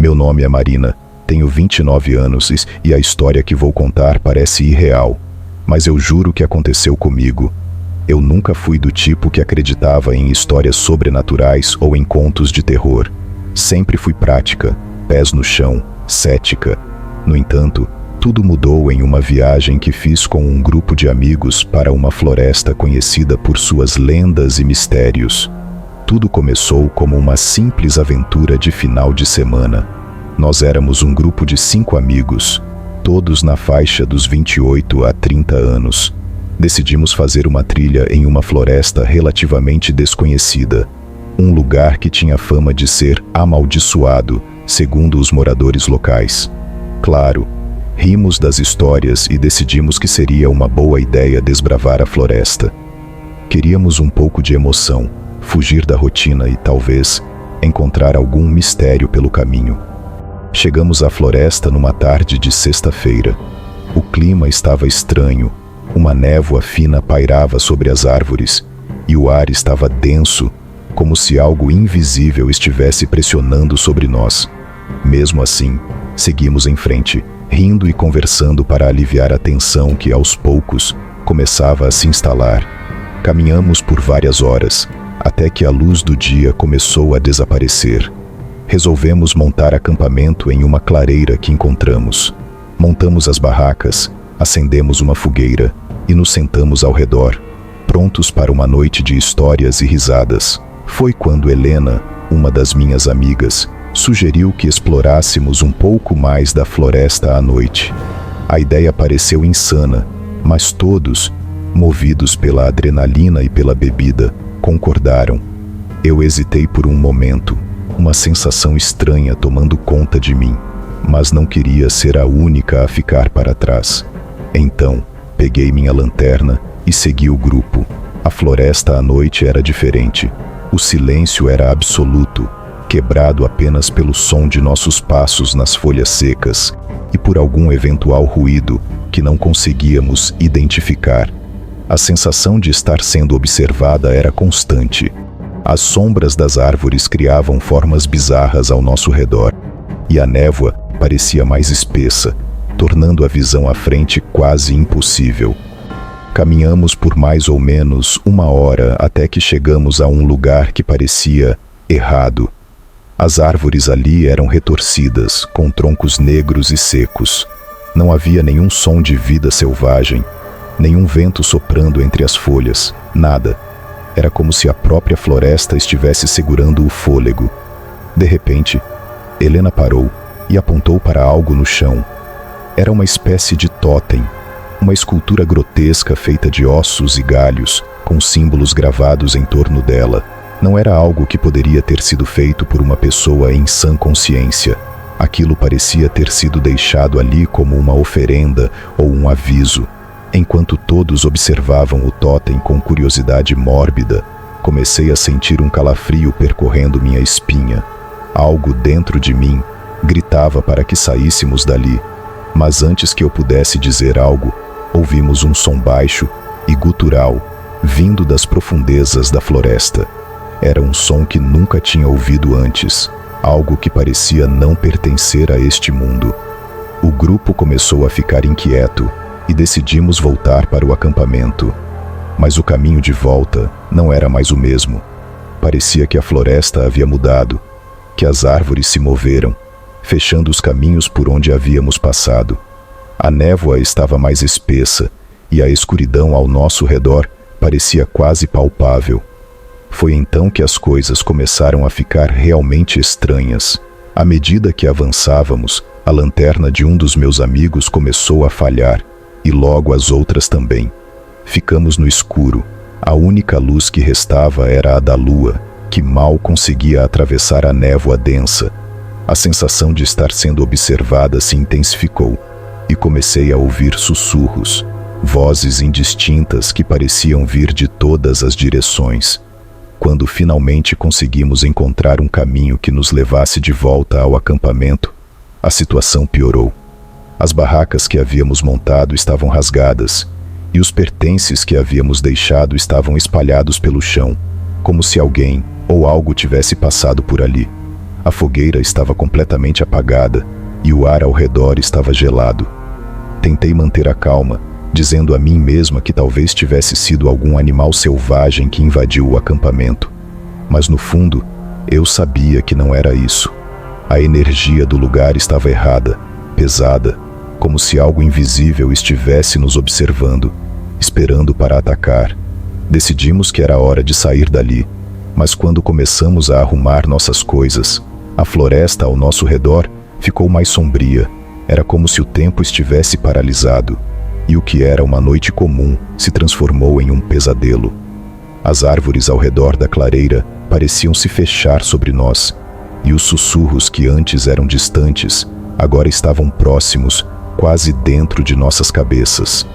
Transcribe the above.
Meu nome é Marina, tenho 29 anos e a história que vou contar parece irreal, mas eu juro que aconteceu comigo. Eu nunca fui do tipo que acreditava em histórias sobrenaturais ou em contos de terror. Sempre fui prática, pés no chão, cética. No entanto, tudo mudou em uma viagem que fiz com um grupo de amigos para uma floresta conhecida por suas lendas e mistérios. Tudo começou como uma simples aventura de final de semana. Nós éramos um grupo de 5 amigos, todos na faixa dos 28 a 30 anos. Decidimos fazer uma trilha em uma floresta relativamente desconhecida, um lugar que tinha fama de ser amaldiçoado, segundo os moradores locais. Claro, rimos das histórias e decidimos que seria uma boa ideia desbravar a floresta. Queríamos um pouco de emoção, fugir da rotina e, talvez, encontrar algum mistério pelo caminho. Chegamos à floresta numa tarde de sexta-feira. O clima estava estranho, uma névoa fina pairava sobre as árvores e o ar estava denso, como se algo invisível estivesse pressionando sobre nós. Mesmo assim, seguimos em frente, rindo e conversando para aliviar a tensão que, aos poucos, começava a se instalar. Caminhamos por várias horas, até que a luz do dia começou a desaparecer. Resolvemos montar acampamento em uma clareira que encontramos. Montamos as barracas, acendemos uma fogueira e nos sentamos ao redor, prontos para uma noite de histórias e risadas. Foi quando Helena, uma das minhas amigas, sugeriu que explorássemos um pouco mais da floresta à noite. A ideia pareceu insana, mas todos, movidos pela adrenalina e pela bebida, concordaram. Eu hesitei por um momento, uma sensação estranha tomando conta de mim, mas não queria ser a única a ficar para trás. Então, peguei minha lanterna e segui o grupo. A floresta à noite era diferente. O silêncio era absoluto, quebrado apenas pelo som de nossos passos nas folhas secas e por algum eventual ruído que não conseguíamos identificar. A sensação de estar sendo observada era constante. As sombras das árvores criavam formas bizarras ao nosso redor, e a névoa parecia mais espessa, tornando a visão à frente quase impossível. Caminhamos por mais ou menos 1 hora até que chegamos a um lugar que parecia errado. As árvores ali eram retorcidas, com troncos negros e secos. Não havia nenhum som de vida selvagem, nenhum vento soprando entre as folhas, nada. Era como se a própria floresta estivesse segurando o fôlego. De repente, Helena parou e apontou para algo no chão. Era uma espécie de tótem, uma escultura grotesca feita de ossos e galhos, com símbolos gravados em torno dela. Não era algo que poderia ter sido feito por uma pessoa em sã consciência. Aquilo parecia ter sido deixado ali como uma oferenda ou um aviso. Enquanto todos observavam o tótem com curiosidade mórbida, comecei a sentir um calafrio percorrendo minha espinha. Algo dentro de mim gritava para que saíssemos dali, mas antes que eu pudesse dizer algo, ouvimos um som baixo e gutural, vindo das profundezas da floresta. Era um som que nunca tinha ouvido antes, algo que parecia não pertencer a este mundo. O grupo começou a ficar inquieto e decidimos voltar para o acampamento. Mas o caminho de volta não era mais o mesmo. Parecia que a floresta havia mudado, que as árvores se moveram, fechando os caminhos por onde havíamos passado. A névoa estava mais espessa e a escuridão ao nosso redor parecia quase palpável. Foi então que as coisas começaram a ficar realmente estranhas. À medida que avançávamos, a lanterna de um dos meus amigos começou a falhar, e logo as outras também. Ficamos no escuro. A única luz que restava era a da lua, que mal conseguia atravessar a névoa densa. A sensação de estar sendo observada se intensificou, e comecei a ouvir sussurros, vozes indistintas que pareciam vir de todas as direções. Quando finalmente conseguimos encontrar um caminho que nos levasse de volta ao acampamento, a situação piorou. As barracas que havíamos montado estavam rasgadas, e os pertences que havíamos deixado estavam espalhados pelo chão, como se alguém ou algo tivesse passado por ali. A fogueira estava completamente apagada e o ar ao redor estava gelado. Tentei manter a calma, dizendo a mim mesma que talvez tivesse sido algum animal selvagem que invadiu o acampamento. Mas no fundo, eu sabia que não era isso. A energia do lugar estava errada, pesada, como se algo invisível estivesse nos observando, esperando para atacar. Decidimos que era hora de sair dali, mas quando começamos a arrumar nossas coisas, a floresta ao nosso redor ficou mais sombria. Era como se o tempo estivesse paralisado, e o que era uma noite comum se transformou em um pesadelo. As árvores ao redor da clareira pareciam se fechar sobre nós, e os sussurros que antes eram distantes, agora estavam próximos, quase dentro de nossas cabeças.